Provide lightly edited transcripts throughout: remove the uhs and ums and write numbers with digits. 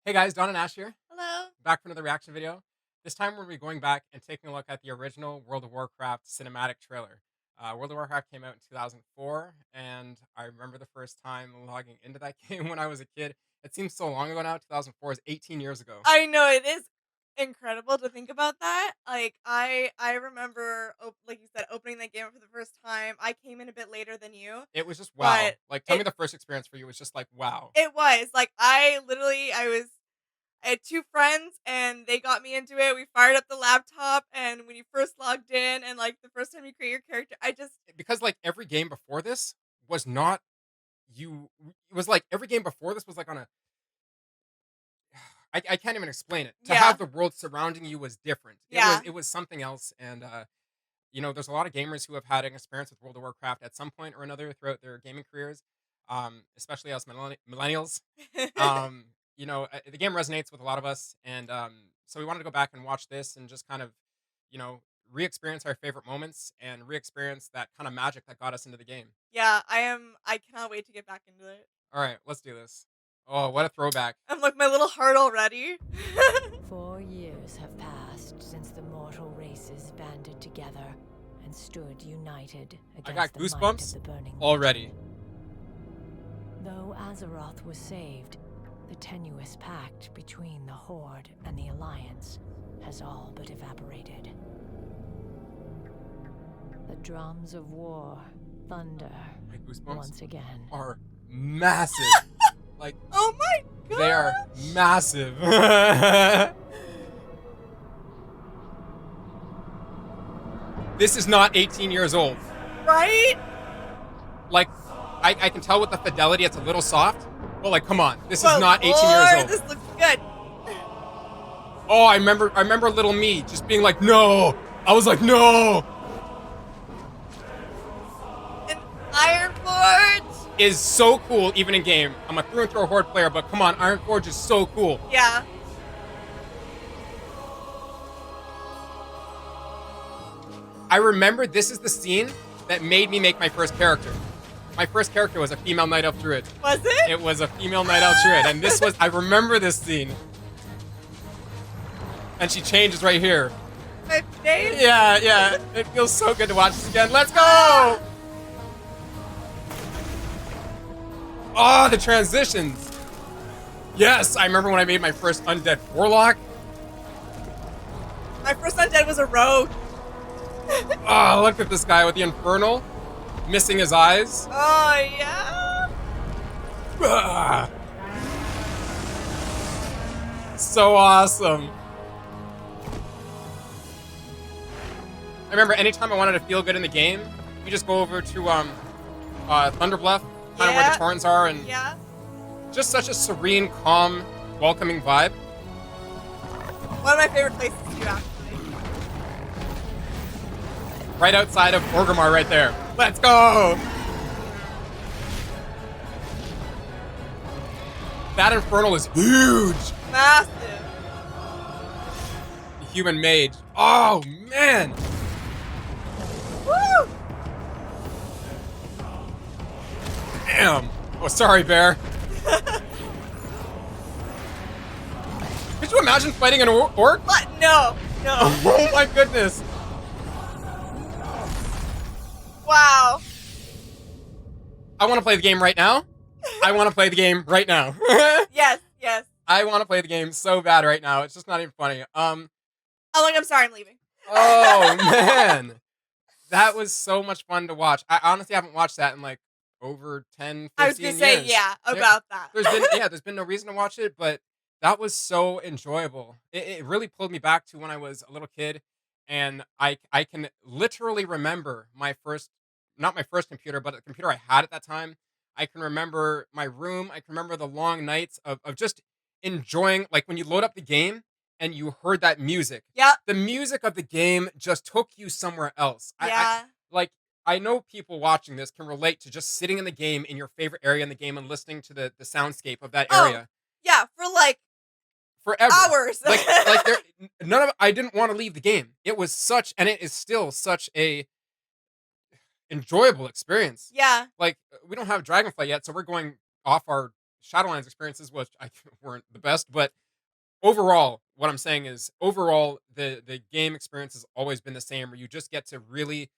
Hey guys, Don and Ash here, Hello. back for another reaction video. This time we're going to be going back and taking a look at the original World of Warcraft cinematic trailer. World of Warcraft came out in 2004, and I remember the first time logging into that game when I was a kid. It seems so long ago now. 2004 is 18 years ago. I know it is incredible to think about that. Like I remember like you said opening that game up for the first time. I came in a bit later than you, It was just wow. but Like, tell me it the first experience for you was just like wow. it was like I had two friends and they got me into it. We fired up the laptop and when you first logged in and like the first time you create your character, I just Because like every game before this was not you. It was like every game before this was like on a I can't even explain it. To yeah. have the world surrounding you was different. Yeah. It was something else, and there's a lot of gamers who have had an experience with World of Warcraft at some point or another throughout their gaming careers, especially us millennials. The game resonates with a lot of us, and so we wanted to go back and watch this and just kind of, you know, re-experience our favorite moments and re-experience that kind of magic that got us into the game. Yeah, I cannot wait to get back into it. All right, let's do this. Oh, what a throwback! I'm like my little heart already. 4 years have passed since the mortal races banded together and stood united I got against the might of goosebumps the Burning already. Legion. Though Azeroth was saved, the tenuous pact between the Horde and the Alliance has all but evaporated. The drums of war thunder My goosebumps once again. are massive. Like, Oh my god! they are massive. This is not 18 years old. Right? Like, I can tell with the fidelity it's a little soft, but like, come on, this is Well, not 18 years Lord, old. this looks good. Oh, I remember little me just being like, no. I was like, no. An Iron Forge. Is so cool even in game. I'm a through and through Horde player, but come on, Iron Forge is so cool. Yeah. I remember this is the scene that made me make my first character. My first character was a female Night Elf Druid. Was it? It was a female Night Elf Druid, and this was, I remember this scene. And she changes right here. My face. Yeah. It feels so good to watch this again. Let's go! Oh, the transitions. Yes, I remember when I made my first undead warlock. My first undead was a rogue. Oh, look at this guy with the infernal. Missing his eyes. Oh yeah. Ah. So awesome. I remember anytime I wanted to feel good in the game, you just go over to Thunderbluff, kind of where the torrents are, and Yeah. just such a serene, calm, welcoming vibe. One of my favorite places to do actually. Right outside of Orgrimmar right there. Let's go! That infernal is huge! Massive. The human mage. Oh, man! Woo! Damn! Oh, sorry, bear. Could you imagine fighting an orc? What? No. No. Oh my goodness! Wow. I want to play the game right now. I want to play the game right now. Yes. Yes. I want to play the game so bad right now. It's just not even funny. Oh, like I'm sorry. I'm leaving. Oh man. That was so much fun to watch. I honestly haven't watched that in like over 10, 15 I was gonna say years. yeah about that. There's been no reason to watch it, but that was so enjoyable. It really pulled me back to when I was a little kid, and I can literally remember my first, not my first computer, but the computer I had at that time. I can remember my room. I can remember the long nights of just enjoying, like when you load up the game and you heard that music. Yep. The music of the game just took you somewhere else. Yeah. Like, I know people watching this can relate to just sitting in the game in your favorite area in the game and listening to the soundscape of that Oh. area Yeah. For like forever. hours. Like there, none of I didn't want to leave the game. It was such, and it is still such a enjoyable experience. Yeah. Like, we don't have Dragonflight yet, so we're going off our Shadowlands experiences, which I weren't the best, but overall, what I'm saying is overall the game experience has always been the same, where you just get to really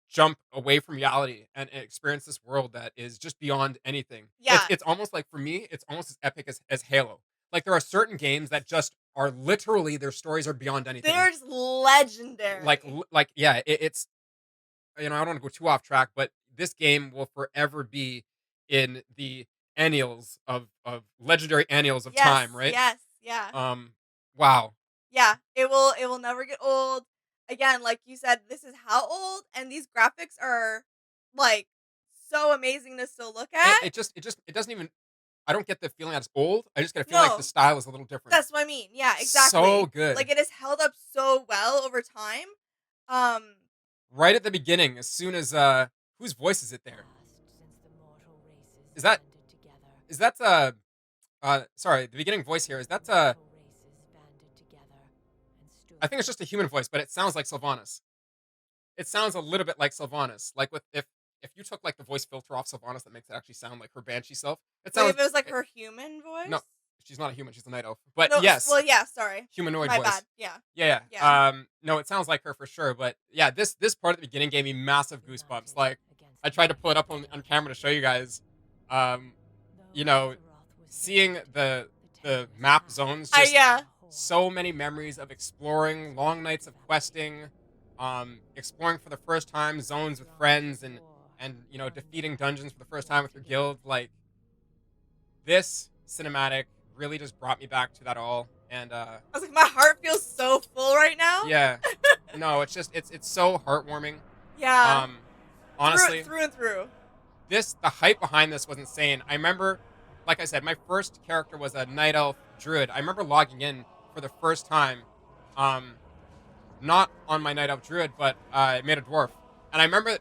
jump away from reality and experience this world that is just beyond anything. It's Yeah, it's almost like for me, it's almost as epic as Halo. Like there are certain games that just are literally their stories are beyond anything. they're just legendary. Like yeah, it's I don't want to go too off track, but this game will forever be in the annals of legendary annals of Yes, time, right? yes, yeah. Um, wow. Yeah, it will never get old. Again, like you said, this is how old, and these graphics are, like, so amazing to still look It, at. it doesn't even. I don't get the feeling that it's old. I just get a feeling like the No, style is a little different. that's what I mean. Yeah, So exactly. good. Like, it has held up so well over time. Um, Right at the beginning, as soon as whose voice is it there? Since the mortal races Is that banded together. is that sorry, the beginning voice here is that Mortal races banded together and stood I think it's just a human voice, but it sounds like Sylvanas. It sounds a little bit like Sylvanas. Like with if you took like the voice filter off Sylvanas, that makes it actually sound like her banshee self. It like, sounds if it was, like, it, her human no, voice? she's not a human. She's a night elf. But No, yes, well, yeah, sorry. humanoid My voice. bad. Yeah, Yeah, yeah. yeah. No, it sounds like her for sure. But yeah, this part at the beginning gave me massive goosebumps. united Like against I the tried to pull it evil up on camera to show you guys. Um, Though you know, Azeroth was seeing saved, the tenuous map pact zones, I just between yeah. the Horde so many memories of exploring, long nights of questing, exploring for the first time zones with friends and defeating dungeons for the first time with your guild. Like this cinematic really just brought me back to that all. And I was like, my heart feels so full right now. yeah, no, it's just it's so heartwarming. Yeah, Um, honestly, through and through. the hype behind this was insane. I remember, like I said, my first character was a night elf druid. I remember logging in for the first time, um, not on my night elf druid, but I made a dwarf, and I remember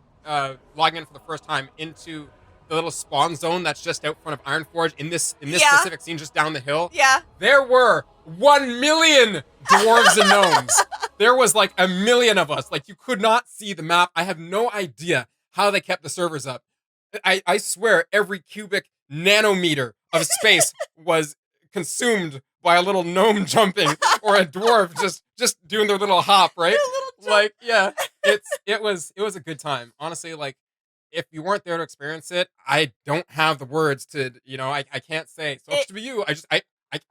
logging in for the first time into the little spawn zone that's just out front of Ironforge in this Yeah, specific scene, just down the hill. yeah. There were 1 million dwarves and gnomes. There was like a million of us. Like you could not see the map. I have no idea how they kept the servers up. I swear every cubic nanometer of space was consumed by a little gnome jumping or a dwarf just doing their little hop, A right? little jump. Like, yeah, it was a good time. Honestly, like if you weren't there to experience it, I don't have the words to, I can't say. So It to be you, I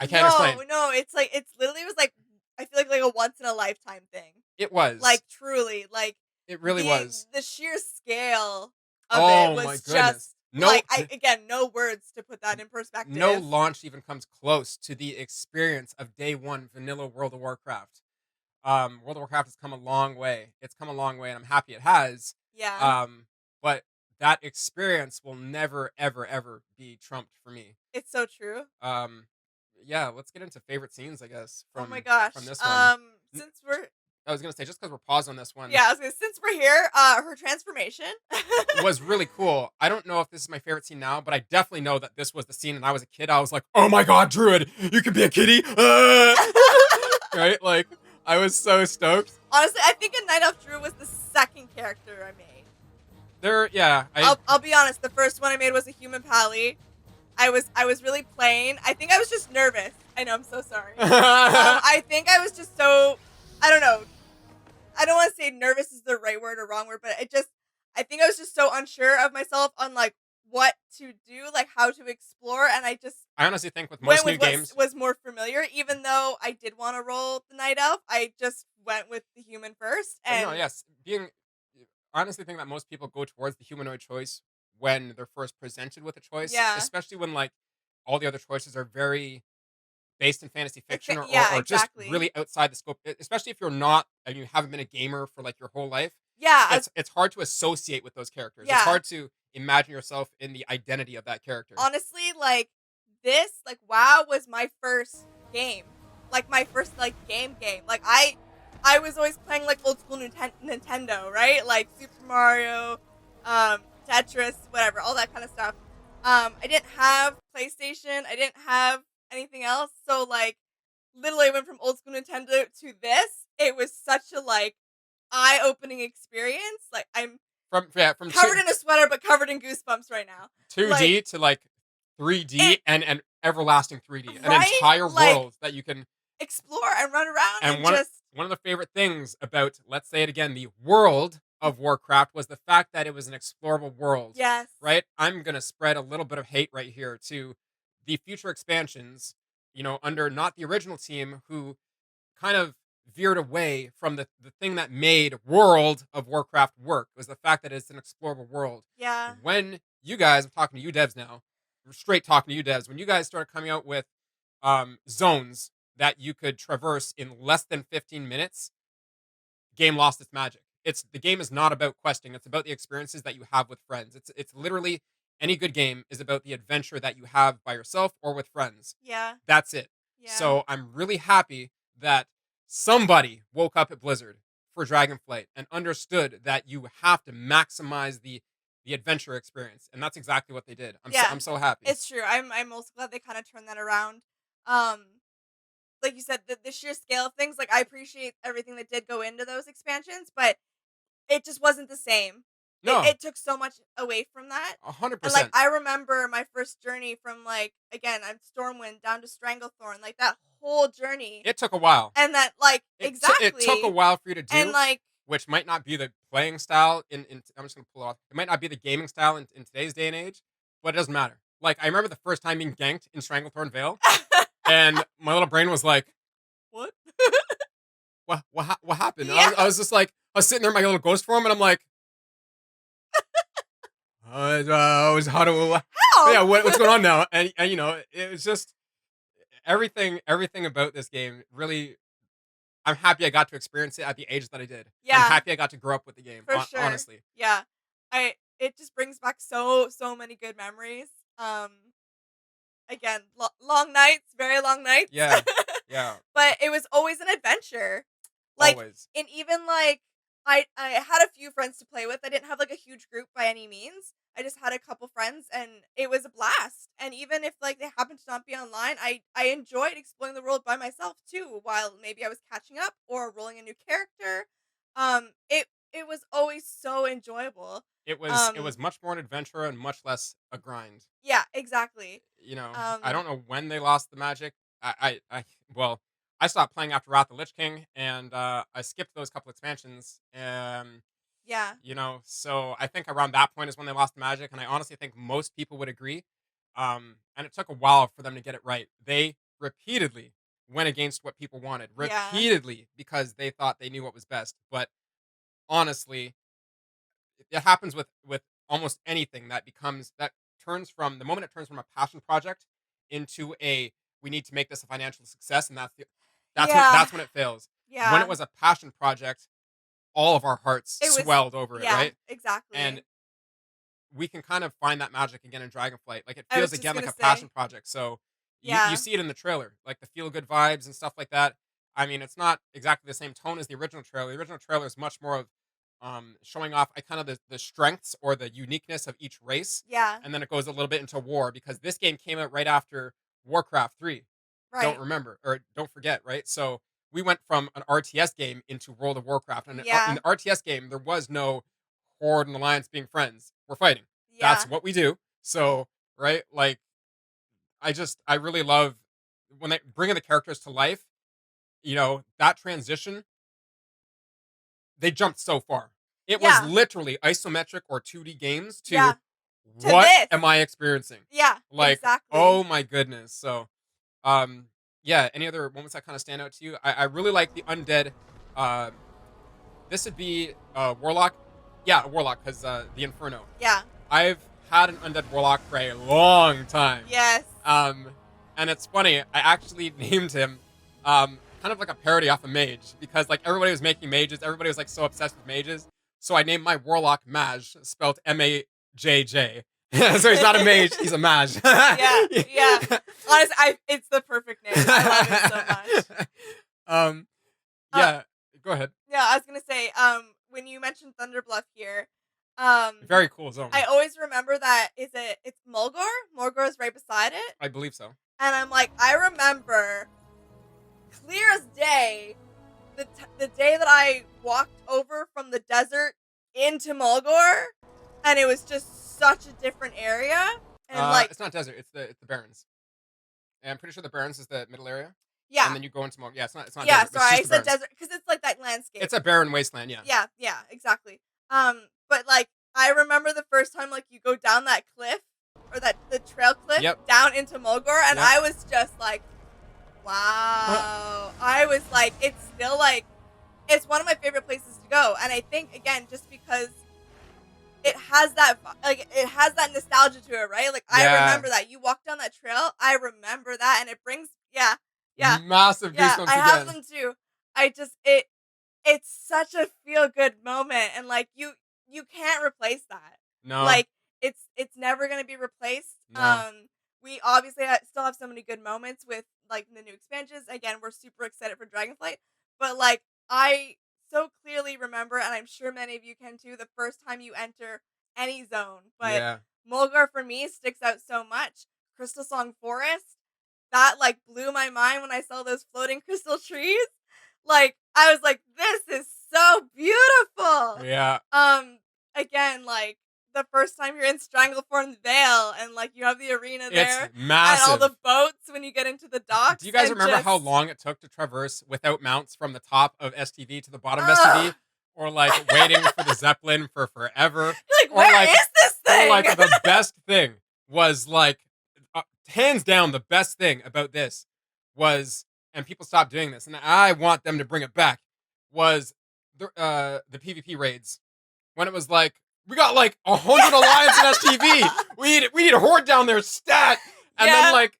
can't explain. no, no. It's like it's literally was like I feel like a once in a lifetime thing. It was. Like truly, like It really was. the sheer scale of it Oh my was just goodness. No, like I again no words to put that in perspective. no launch even comes close to the experience of day one vanilla World of Warcraft. World of Warcraft has come a long way. It's come a long way, and I'm happy it has. Yeah, But that experience will never, ever, ever be trumped for me. it's so true. Um, yeah, let's get into favorite scenes, I guess, Oh my from gosh. this one. Since we're I was gonna say just because we're paused on this one yeah, I was gonna since we're here, her transformation. was really cool. I don't know if this is my favorite scene now, but I definitely know that this was the scene. And I was a kid, I was like, "Oh my god, Druid, you could be a kitty!" Right? Like I was so stoked. Honestly, I think a Night Elf Drew was the second character I made. Yeah, I'll be honest. The first one I made was a human pally. I was really plain. I think I was just nervous. I know. I'm so sorry. I think I was just so. I don't know. I don't want to say nervous is the right word or wrong word, but I think I was just so unsure of myself on like what to do, like how to explore, and I just I honestly think with went most new with what games, was more familiar. Even though I did want to roll the night elf, I just went with the human first. And yes, I honestly think that most people go towards the humanoid choice when they're first presented with a choice, yeah, especially when like all the other choices are very based in fantasy fiction yeah, or just exactly. really outside the scope, especially if you're not and you haven't been a gamer for like your whole life. Yeah, It's hard to associate with those characters. It's yeah. hard to imagine yourself in the identity of that character. Honestly, like this, like WoW was my first game, like my first like game. Like I was always playing like old school Nintendo, right? Like Super Mario, Tetris, whatever, all that kind of stuff. I didn't have PlayStation. I didn't have anything else. So like, literally, I went from old school Nintendo to this. It was such a like eye-opening experience. Like I'm from covered in a sweater, but covered in goosebumps right now. 2D Like to like 3D It and everlasting 3D, an right? entire Like, world that you can. explore and run around And and just one of the favorite things about, let's say it again, the World of Warcraft was the fact that it was an explorable world, yes. right? I'm gonna spread a little bit of hate right here to the future expansions, under not the original team who kind of veered away from the thing that made World of Warcraft work was the fact that it's an explorable world. Yeah. When you guys, I'm talking to you devs now, straight talking to you devs, when you guys started coming out with zones that you could traverse in less than 15 minutes, game lost its magic. The game is not about questing, it's about the experiences that you have with friends. It's literally any good game is about the adventure that you have by yourself or with friends. Yeah. That's it. Yeah. So I'm really happy that somebody woke up at Blizzard for Dragonflight and understood that you have to maximize the adventure experience, and that's exactly what they did. Yeah. I'm so happy. It's true. I'm also glad they kind of turned that around. Um, like you said, the sheer scale of things, like I appreciate everything that did go into those expansions, but it just wasn't the same. It No, it took so much away from that. a hundred And like percent. I remember my first journey from like again, I'm Stormwind down to Stranglethorn, like that whole journey. It took a while. And that like It took a exactly. while for you to And do, like which might not be the playing style in I'm just gonna pull it off. It might not be the gaming style in today's day and age, but it doesn't matter. Like I remember the first time being ganked in Stranglethorn Vale, and my little brain was like, what? what happened? And Yeah. I was just like, I was sitting there in my little ghost form, and I'm like, how do yeah, Help. what's going on now? And it was just everything about this game really. I'm happy I got to experience it at the age that I did. I'm Yeah, happy I got to grow up with the game. for sure. Honestly, Yeah. It just brings back so many good memories. Um again, long nights, very long nights. yeah, yeah, But it was always an adventure. Like, always. and even like I had a few friends to play with. I didn't have like a huge group by any means. I just had a couple friends and it was a blast. And even if like they happened to not be online, I enjoyed exploring the world by myself too, while maybe I was catching up or rolling a new character. It was always so enjoyable. It was much more an adventure and much less a grind. Yeah, exactly. I Um don't know when they lost the magic. Well, I stopped playing after Wrath of the Lich King, and I skipped those couple expansions. yeah. So I think around that point is when they lost the magic, and I honestly think most people would agree. And it took a while for them to get it right. They repeatedly went against what people wanted, Yeah. repeatedly because they thought they knew what was best. But honestly, it happens with almost anything that turns from the moment it turns from a passion project into a we need to make this a financial success, and Yeah. that's when it fails. When it Yeah. was a passion project, all of our hearts It was swelled over it, yeah, right? And exactly. we can kind of find that magic again in Dragonflight. Like it I feels was just again like gonna a say. passion project. So you Yeah. see it in the trailer, like the feel good vibes and stuff like that. I mean, it's not exactly the same tone as the original trailer. The original trailer is much more of showing off I kind of the strengths or the uniqueness of each race, Yeah. and then it goes a little bit into war because this game came out right after Warcraft 3. Don't Right. remember or don't forget, right? So we went from an RTS game into World of Warcraft, and in Yeah. the RTS game there was no Horde and Alliance being friends. We're fighting. That's Yeah. what we do. So, right? Like I really love when they bringing the characters to life, that transition, they jumped so far. It was Yeah. literally isometric or 2D games to Yeah. To what this. am I experiencing? Yeah, Like, exactly. oh my goodness. So, um yeah, any other moments that kind of stand out to you? I really like the undead. um this would be warlock. Yeah, warlock cuz the inferno. Yeah. I've had an undead warlock for a long time. Yes. Um, and it's funny, I actually named him kind of like a parody off a mage because like everybody was making mages, everybody was like so obsessed with mages. So I named my warlock Maj, spelled Majj. So he's not a mage, he's a mage. Yeah. Yeah. Honestly, it's the perfect name. I love it so much. Um, Uh, yeah, go ahead. yeah, I was gonna say, when you mentioned Thunderbluff here, Very cool zone. I always remember that it's Mulgore? Mulgore is right beside it. I believe so. And I'm like, I remember clear as day the day that I walked over from the desert into Mulgore, and it was just such a different area. And like, It's not desert. It's the Barrens. And I'm pretty sure the Barrens is the middle area. And yeah, then you go into more. Yeah, it's not yeah. desert. It's Sorry, just I the said Barrens. desert because it's like that landscape. It's a barren wasteland. Yeah. Yeah, yeah, exactly. But like I remember the first time like you go down that cliff or that the trail cliff Yep. down into Mulgore, and Yep. I was just like, wow. I was like, it's still like it's one of my favorite places to go, and I think again just because it has that like it has that nostalgia to it, right? Like I Yeah. remember that you walk down that trail, I remember that, and it brings yeah, Massive yeah. goosebumps I have again. them too. I just it's such a feel good moment, and like you can't replace that. No. Like it's never gonna be replaced. No. We obviously still have so many good moments with like the new expansions. Again, we're super excited for Dragonflight, but like I so clearly remember, and I'm sure many of you can too, the first time you enter any zone. But Yeah. Mulgar for me sticks out so much. Crystal Song Forest, that like blew my mind when I saw those floating crystal trees. Like I was like, this is so beautiful. Yeah. Again, like the first time you're in Stranglethorn Vale and like you have the arena there It's massive. and all the boats when you get into the docks. Do you guys and remember just, how long it took to traverse without mounts from the top of STV to the bottom of Ugh. STV? Or like waiting for the Zeppelin for forever? Like, Or where is this thing? Or like the best thing was like, hands down, the best thing about this was, and people stopped doing this, and I want them to bring it back, was the PvP raids. When it was like, we got like 100 Alliance in STV. We need a horde down there, stat. And then like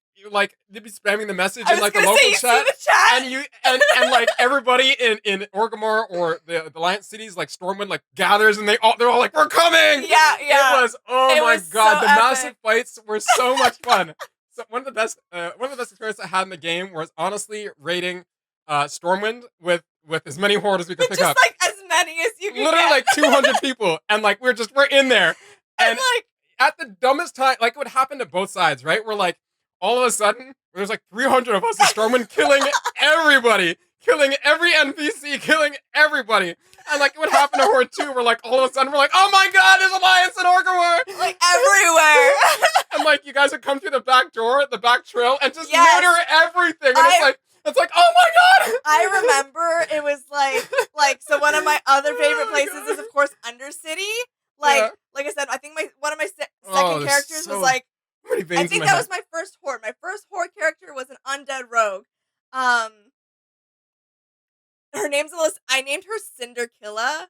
they'd be spamming the message in like the local chat. And you and like everybody in Orgrimmar or the Alliance cities like Stormwind like gathers and they're all like, we're coming. Yeah. It was It my was god, so the epic. massive fights were so much fun. So one of the best experiences I had in the game was honestly raiding Stormwind with as many horde as we could pick just up. like as many as you could Literally get. like 200 people, and like we're in there, and like at the dumbest time, like it would happen to both sides, right? We're like, all of a sudden, there's like 300 of us in Stormwind killing everybody, killing every NPC, killing everybody, and like it would happen to Horde 2. We're like, all of a sudden, we're like, oh my god, there's Alliance in Orgrimmar, like everywhere. and like you guys would come through the back door, the back trail, and just murder everything, and it's like, oh my god! I remember it was like so one of my other favorite places is of course Undercity. Like I said, I think one of my second characters was like, I think that was my first horde. My first horde character was an undead rogue. Her name's Alyssa. I named her Cinderkilla.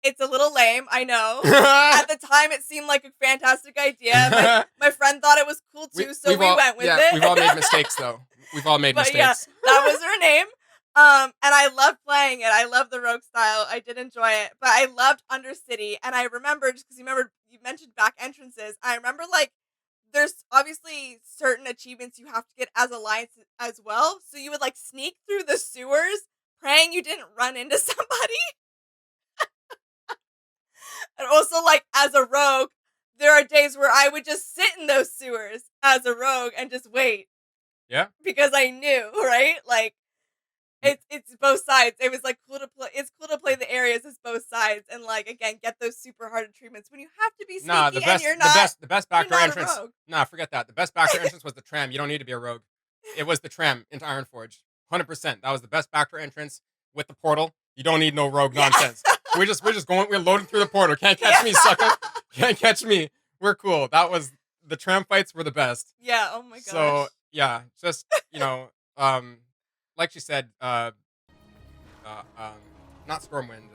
It's a little lame, I know. At the time, it seemed like a fantastic idea. My friend thought it was cool too, so we went with it. We've all made mistakes, though. We've all made mistakes. Yeah, that was her name. And I loved playing it. I loved the rogue style. I did enjoy it. But I loved Undercity. And I remember, just because you mentioned back entrances, I remember like there's obviously certain achievements you have to get as Alliance as well. So you would like sneak through the sewers, praying you didn't run into somebody. And also, like, as a rogue, there are days where I would just sit in those sewers as a rogue and just wait. Yeah. Because I knew, right? Like, it's both sides. It was like cool to play. It's cool to play the areas as both sides, and like again, get those super hard achievements when you have to be sneaky and you're not. The best backdoor entrance. Nah, forget that. The best backdoor entrance was the tram. You don't need to be a rogue. It was the tram into Ironforge. 100%. That was the best backdoor entrance with the portal. You don't need no rogue nonsense. We're just going. We're loading through the portal. Can't catch me, sucker. Can't catch me. We're cool. That was the tram fights were the best. Yeah. Oh my gosh. So yeah, just like she said, not Stormwind.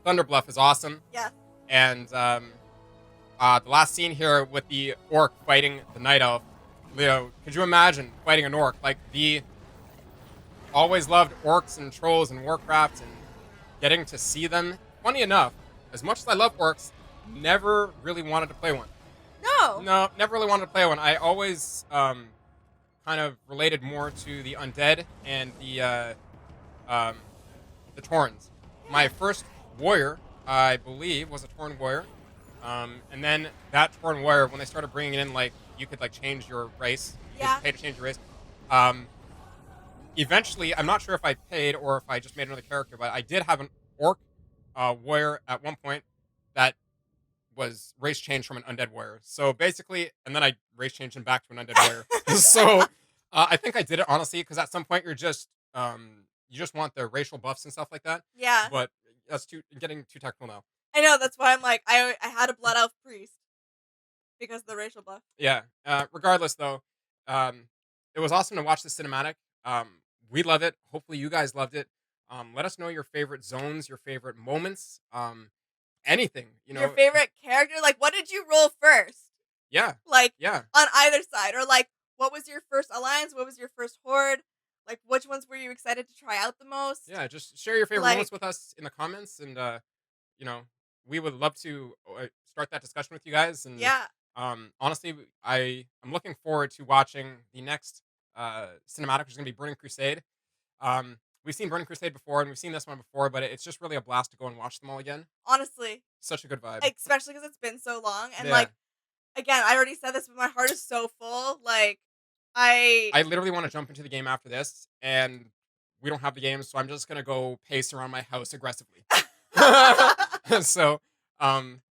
Thunderbluff is awesome. Yeah. And the last scene here with the orc fighting the night elf. Leo, could you imagine fighting an orc? Like always loved orcs and trolls and Warcraft and getting to see them. Funny enough, as much as I love orcs, never really wanted to play one. No, never really wanted to play one. I always kind of related more to the undead and the Taurens. My first warrior, I believe, was a Tauren warrior. And then that Tauren warrior, when they started bringing in, like, you could, like, change your race. Yeah. You could pay to change your race. Eventually, I'm not sure if I paid or if I just made another character, but I did have an orc warrior at one point that was race changed from an undead warrior. So basically, and then I race changed him back to an undead warrior. So I think I did it honestly because at some point you just want the racial buffs and stuff like that. Yeah. But that's too getting too technical now. I know, that's why I'm like, I had a blood elf priest because of the racial buff. Yeah. Regardless, though, um, it was awesome to watch the cinematic. We love it. Hopefully, you guys loved it. Let us know your favorite zones, your favorite moments, anything. Your favorite character? Like, what did you roll first? Yeah, Like, yeah, on either side. Or, like, what was your first alliance? What was your first horde? Like, which ones were you excited to try out the most? yeah. Just share your favorite Like, moments with us in the comments, and you know, we would love to start that discussion with you guys. And yeah. honestly, I'm looking forward to watching the next cinematic, which is going to be Burning Crusade. We've seen Burning Crusade before, and we've seen this one before, but it's just really a blast to go and watch them all again. Honestly. Such a good vibe. Especially because it's been so long. And, Yeah, like, again, I already said this, but my heart is so full. Like, I. I literally want to jump into the game after this, and we don't have the game, so I'm just gonna go pace around my house aggressively. So,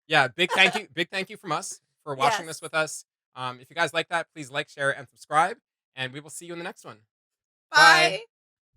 yeah, big thank you from us for watching Yes. this with us. If you guys like that, please like, share, and subscribe, and we will see you in the next one. Bye. Bye.